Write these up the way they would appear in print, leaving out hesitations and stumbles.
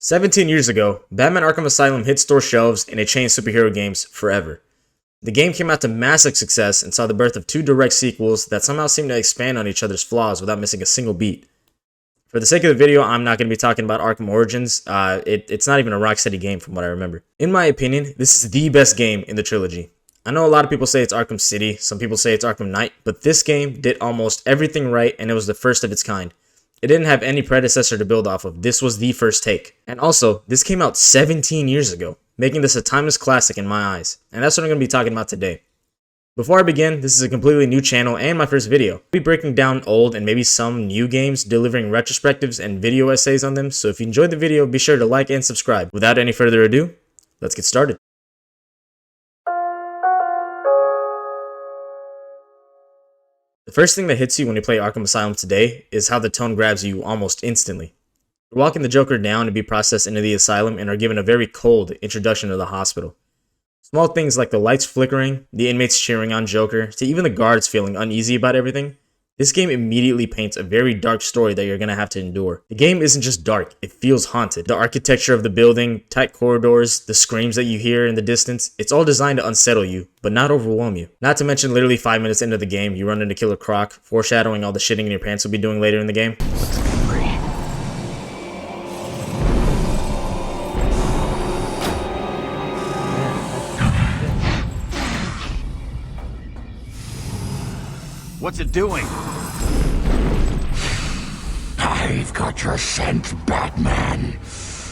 17 years ago, Batman Arkham Asylum hit store shelves and it changed superhero games forever. The game came out to massive success and saw the birth of two direct sequels that somehow seem to expand on each other's flaws without missing a single beat. For the sake of the video, I'm not going to be talking about Arkham Origins. It's not even a Rocksteady game from what I remember. In my opinion, this is the best game in the trilogy. I know a lot of people say it's Arkham City, some people say it's Arkham Knight, but this game did almost everything right and it was the first of its kind. It didn't have any predecessor to build off of. This was the first take. And also, this came out 17 years ago, making this a timeless classic in my eyes. And that's what I'm going to be talking about today. Before I begin, this is a completely new channel and my first video. I'll be breaking down old and maybe some new games, delivering retrospectives and video essays on them. So if you enjoyed the video, be sure to like and subscribe. Without any further ado, let's get started. The first thing that hits you when you play Arkham Asylum today is how the tone grabs you almost instantly. You're walking the Joker down to be processed into the asylum and are given a very cold introduction to the hospital. Small things like the lights flickering, the inmates cheering on Joker, to even the guards feeling uneasy about everything. This game immediately paints a very dark story that you're going to have to endure. The game isn't just dark, it feels haunted. The architecture of the building, tight corridors, the screams that you hear in the distance, it's all designed to unsettle you, but not overwhelm you. Not to mention literally 5 minutes into the game, you run into Killer Croc, foreshadowing all the shitting in your pants you'll be doing later in the game. What's it doing? I've got your scent, Batman.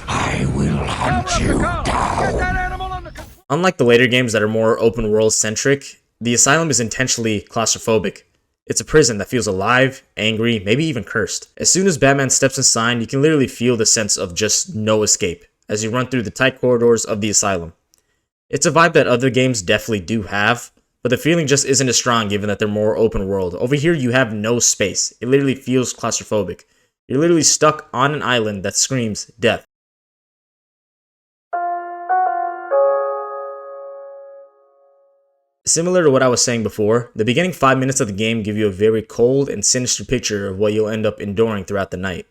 I will hunt you down. Unlike the later games that are more open world centric, the asylum is intentionally claustrophobic. It's a prison that feels alive, angry, maybe even cursed. As soon as Batman steps inside, you can literally feel the sense of just no escape as you run through the tight corridors of the asylum. It's a vibe that other games definitely do have, but the feeling just isn't as strong given that they're more open world. Over here, you have no space. It literally feels claustrophobic. You're literally stuck on an island that screams death. Similar to what I was saying before, the beginning 5 minutes of the game give you a very cold and sinister picture of what you'll end up enduring throughout the night.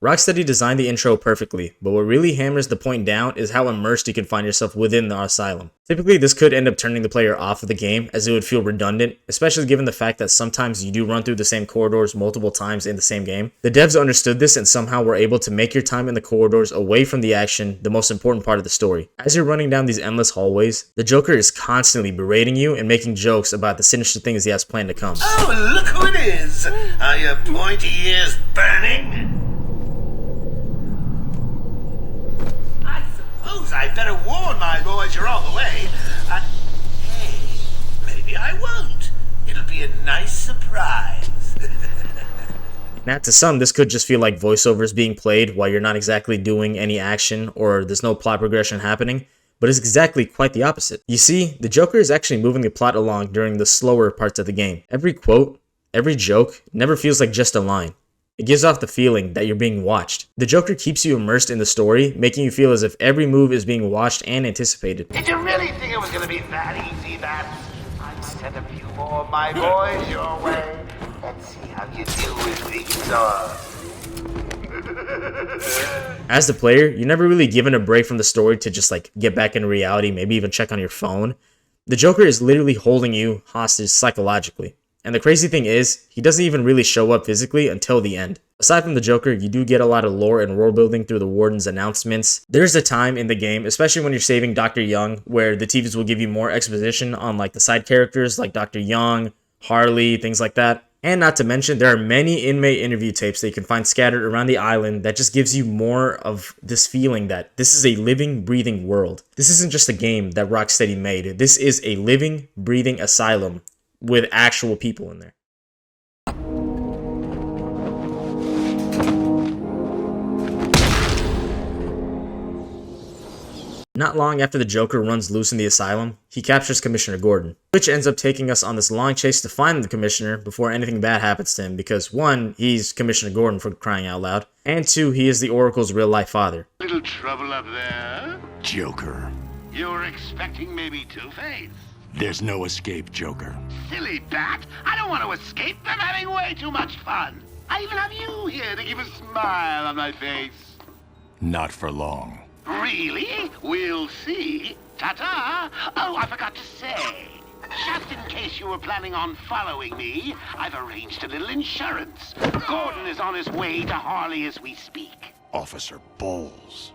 Rocksteady designed the intro perfectly, but what really hammers the point down is how immersed you can find yourself within the asylum. Typically, this could end up turning the player off of the game, as it would feel redundant, especially given the fact that sometimes you do run through the same corridors multiple times in the same game. The devs understood this and somehow were able to make your time in the corridors away from the action the most important part of the story. As you're running down these endless hallways, the Joker is constantly berating you and making jokes about the sinister things he has planned to come. Oh, look who it is! Are your pointy ears burning? I'd better warn my boys you're on the way. Hey, maybe I won't. It'll be a nice surprise. Now, to some, this could just feel like voiceovers being played while you're not exactly doing any action or there's no plot progression happening, but it's exactly quite the opposite. You see, the Joker is actually moving the plot along during the slower parts of the game. Every quote, every joke, never feels like just a line. It gives off the feeling that you're being watched. The Joker keeps you immersed in the story, making you feel as if every move is being watched and anticipated. Did you really think it was going to be that easy, Bats? I sent a few more of my boys your way. Let's see how you do with these As the player, you're never really given a break from the story to just like get back into reality, maybe even check on your phone. The Joker is literally holding you hostage psychologically. And the crazy thing is, he doesn't even really show up physically until the end. Aside from the Joker, you do get a lot of lore and world building through the Warden's announcements. There's a time in the game, especially when you're saving Dr. Young, where the TVs will give you more exposition on like the side characters like Dr. Young, Harley, things like that. And not to mention, there are many inmate interview tapes that you can find scattered around the island that just gives you more of this feeling that this is a living, breathing world. This isn't just a game that Rocksteady made. This is a living, breathing asylum with actual people in there. Not long after the Joker runs loose in the asylum, he captures Commissioner Gordon, which ends up taking us on this long chase to find the Commissioner before anything bad happens to him because 1, he's Commissioner Gordon for crying out loud, and 2, he is the Oracle's real-life father. Little trouble up there? Joker. You're expecting maybe Two-Face? There's no escape, Joker. Silly bat! I don't want to escape. I'm having way too much fun. I even have you here to keep a smile on my face. Not for long. Really? We'll see. Ta-ta! Oh, I forgot to say. Just in case you were planning on following me, I've arranged a little insurance. Gordon is on his way to Harley as we speak. Officer Bowles.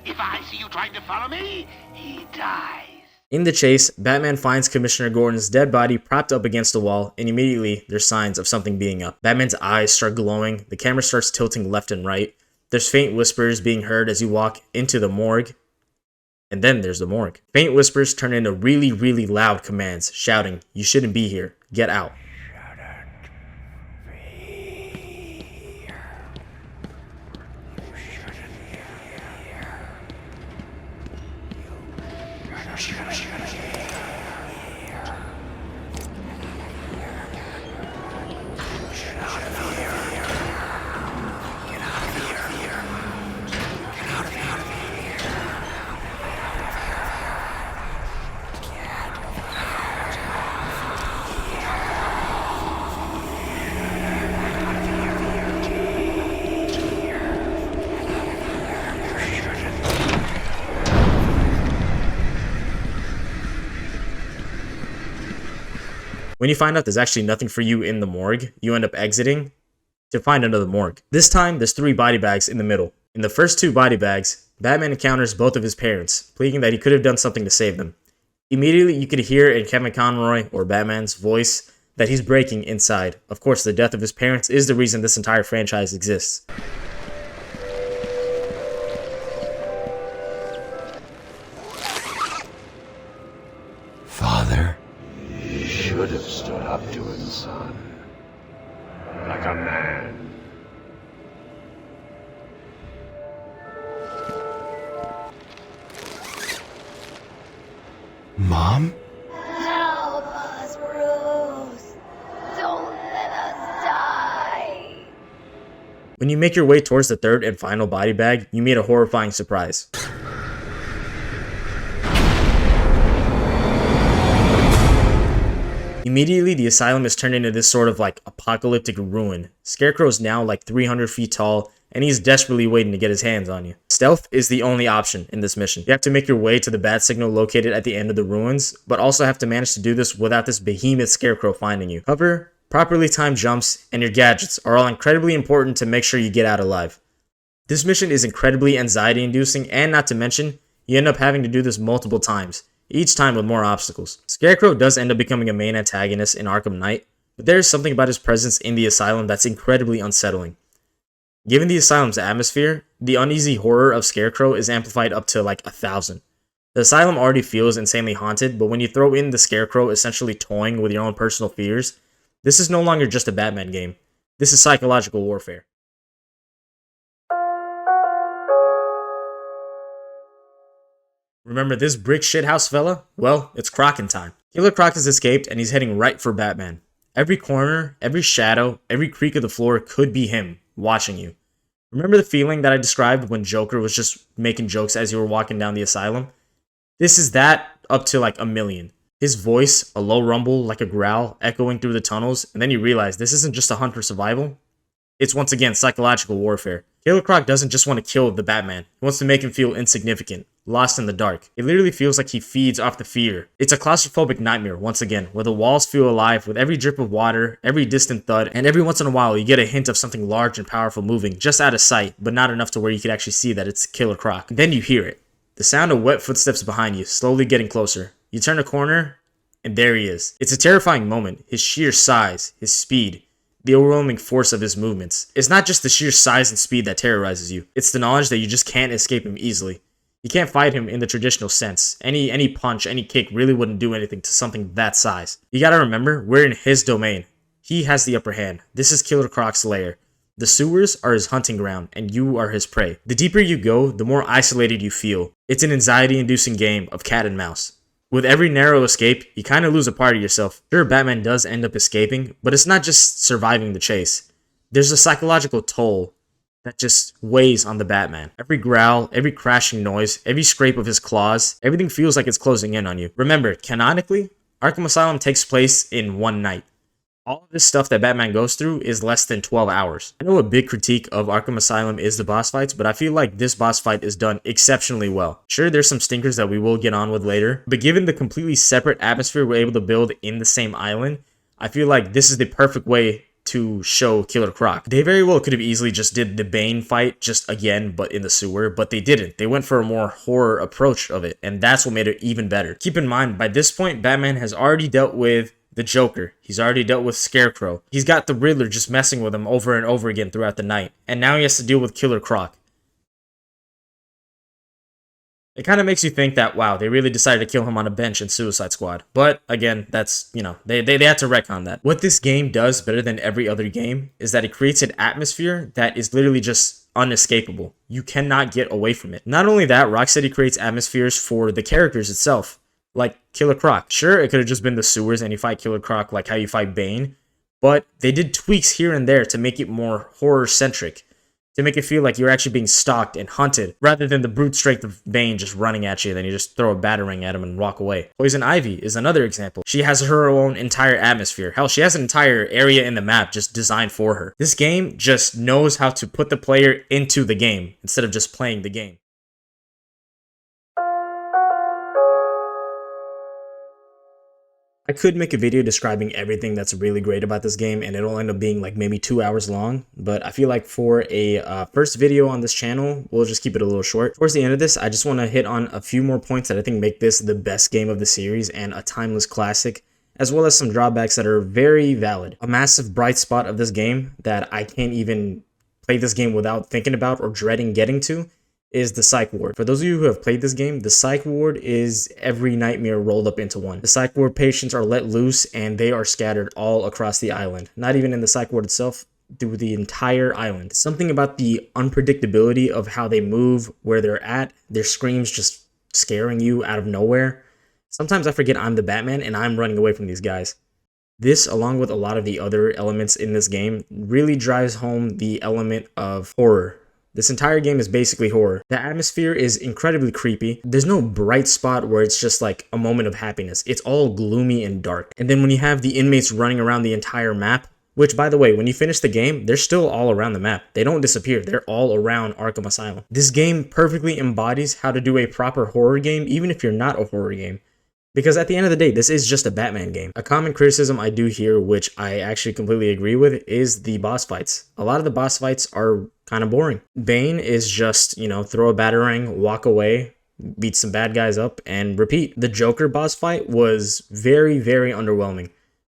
If I see you trying to follow me, he dies. In the chase, Batman finds Commissioner Gordon's dead body propped up against the wall, and immediately there's signs of something being up. Batman's eyes start glowing, the camera starts tilting left and right, there's faint whispers being heard as you walk into the morgue, and then there's the morgue. Faint whispers turn into really, really loud commands, shouting, "You shouldn't be here, get out." When you find out there's actually nothing for you in the morgue, you end up exiting to find another morgue. This time, there's 3 body bags in the middle. In the first 2 body bags, Batman encounters both of his parents, pleading that he could have done something to save them. Immediately, you could hear in Kevin Conroy, or Batman's voice, that he's breaking inside. Of course, the death of his parents is the reason this entire franchise exists. Father. You should have stood up to him, son. Like a man. Mom? Help us, Bruce! Don't let us die! When you make your way towards the 3rd and final body bag, you meet a horrifying surprise. Immediately, the asylum is turned into this sort of like apocalyptic ruin. Scarecrow is now like 300 feet tall, and he's desperately waiting to get his hands on you. Stealth is the only option in this mission. You have to make your way to the bat signal located at the end of the ruins, but also have to manage to do this without this behemoth Scarecrow finding you. Cover, properly timed jumps, and your gadgets are all incredibly important to make sure you get out alive. This mission is incredibly anxiety-inducing, and not to mention, you end up having to do this multiple times, each time with more obstacles. Scarecrow does end up becoming a main antagonist in Arkham Knight, but there is something about his presence in the asylum that's incredibly unsettling. Given the asylum's atmosphere, the uneasy horror of Scarecrow is amplified up to like 1,000. The asylum already feels insanely haunted, but when you throw in the Scarecrow essentially toying with your own personal fears, this is no longer just a Batman game. This is psychological warfare. Remember this brick shithouse fella? Well, it's Croc time. Killer Croc has escaped and he's heading right for Batman. Every corner, every shadow, every creak of the floor could be him, watching you. Remember the feeling that I described when Joker was just making jokes as you were walking down the asylum? This is that up to like 1,000,000. His voice, a low rumble like a growl, echoing through the tunnels, and then you realize this isn't just a hunt for survival. It's once again psychological warfare. Killer Croc doesn't just want to kill the Batman. He wants to make him feel insignificant, lost in the dark. It literally feels like he feeds off the fear. It's a claustrophobic nightmare, once again, where the walls feel alive with every drip of water, every distant thud, and every once in a while you get a hint of something large and powerful moving just out of sight, but not enough to where you could actually see that it's Killer Croc. Then you hear it. The sound of wet footsteps behind you, slowly getting closer. You turn a corner, and there he is. It's a terrifying moment. His sheer size, his speed, the overwhelming force of his movements. It's not just the sheer size and speed that terrorizes you. It's the knowledge that you just can't escape him easily. You can't fight him in the traditional sense. Any punch, any kick really wouldn't do anything to something that size. You gotta remember, we're in his domain. He has the upper hand. This is Killer Croc's lair. The sewers are his hunting ground, and you are his prey. The deeper you go, the more isolated you feel. It's an anxiety-inducing game of cat and mouse. With every narrow escape, you kind of lose a part of yourself. Sure, Batman does end up escaping, but it's not just surviving the chase. There's a psychological toll that just weighs on the Batman. Every growl, every crashing noise, every scrape of his claws, everything feels like it's closing in on you. Remember, canonically, Arkham Asylum takes place in one night. All of this stuff that Batman goes through is less than 12 hours. I know a big critique of Arkham Asylum is the boss fights, but I feel like this boss fight is done exceptionally well. Sure, there's some stinkers that we will get on with later, but given the completely separate atmosphere we're able to build in the same island, I feel like this is the perfect way to show Killer Croc. They very well could have easily just did the Bane fight just again, but in the sewer, but they didn't. They went for a more horror approach of it, and that's what made it even better. Keep in mind, by this point, Batman has already dealt with the Joker. He's already dealt with Scarecrow. He's got the Riddler just messing with him over and over again throughout the night. And now he has to deal with Killer Croc. It kind of makes you think that, wow, they really decided to kill him on a bench in Suicide Squad. But, again, that's, you know, they had to retcon that. What this game does better than every other game is that it creates an atmosphere that is literally just unescapable. You cannot get away from it. Not only that, Rocksteady creates atmospheres for the characters itself. Like Killer Croc. Sure, it could have just been the sewers and you fight Killer Croc like how you fight Bane, but they did tweaks here and there to make it more horror-centric, to make it feel like you're actually being stalked and hunted, rather than the brute strength of Bane just running at you, then you just throw a batarang at him and walk away. Poison Ivy is another example. She has her own entire atmosphere. Hell, she has an entire area in the map just designed for her. This game just knows how to put the player into the game, instead of just playing the game. I could make a video describing everything that's really great about this game, and it'll end up being like maybe 2 hours long, but I feel like for a first video on this channel, we'll just keep it a little short. Towards the end of this, I just want to hit on a few more points that I think make this the best game of the series and a timeless classic, as well as some drawbacks that are very valid. A massive bright spot of this game that I can't even play this game without thinking about or dreading getting to is the Psych Ward. For those of you who have played this game, the Psych Ward is every nightmare rolled up into one. The Psych Ward patients are let loose and they are scattered all across the island. Not even in the Psych Ward itself, through the entire island. Something about the unpredictability of how they move, where they're at, their screams just scaring you out of nowhere. Sometimes I forget I'm the Batman and I'm running away from these guys. This, along with a lot of the other elements in this game, really drives home the element of horror. This entire game is basically horror. The atmosphere is incredibly creepy. There's no bright spot where it's just like a moment of happiness. It's all gloomy and dark. And then when you have the inmates running around the entire map, which, by the way, when you finish the game, they're still all around the map. They don't disappear. They're all around Arkham Asylum. This game perfectly embodies how to do a proper horror game, even if you're not a horror game. Because at the end of the day, this is just a Batman game. A common criticism I do hear, which I actually completely agree with, is the boss fights. A lot of the boss fights are kind of boring. Bane is just, you know, throw a batarang, walk away, beat some bad guys up, and repeat. The Joker boss fight was very, very underwhelming.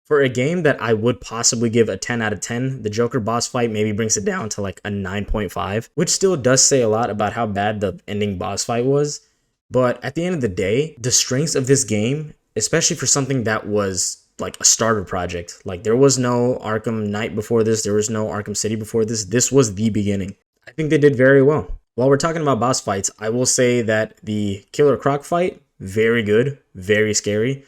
For a game that I would possibly give a 10 out of 10, the Joker boss fight maybe brings it down to like a 9.5, which still does say a lot about how bad the ending boss fight was. But at the end of the day, the strengths of this game, especially for something that was like a starter project, like there was no Arkham Knight before this, there was no Arkham City before this, this was the beginning. I think they did very well. While we're talking about boss fights, I will say that the Killer Croc fight, very good, very scary.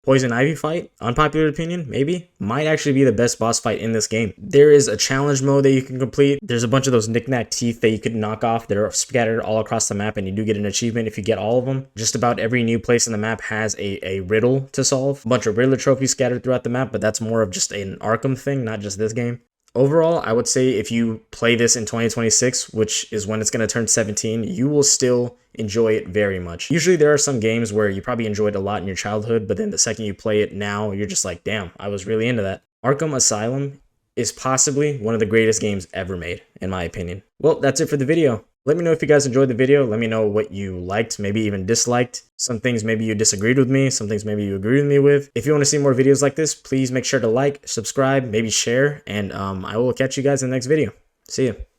Poison Ivy fight, unpopular opinion, maybe, might actually be the best boss fight in this game. There is a challenge mode that you can complete. There's a bunch of those knick-knack teeth that you could knock off that are scattered all across the map, and you do get an achievement if you get all of them. Just about every new place in the map has a riddle to solve. A bunch of Riddler trophies scattered throughout the map, but that's more of just an Arkham thing, not just this game. Overall, I would say if you play this in 2026, which is when it's going to turn 17, you will still enjoy it very much. Usually there are some games where you probably enjoyed a lot in your childhood, but then the second you play it now, you're just like, damn, I was really into that. Arkham Asylum is possibly one of the greatest games ever made, in my opinion. Well, that's it for the video. Let me know if you guys enjoyed the video. Let me know what you liked, maybe even disliked. Some things maybe you disagreed with me, some things maybe you agreed with me with. If you want to see more videos like this, please make sure to like, subscribe, maybe share, and I will catch you guys in the next video. See ya.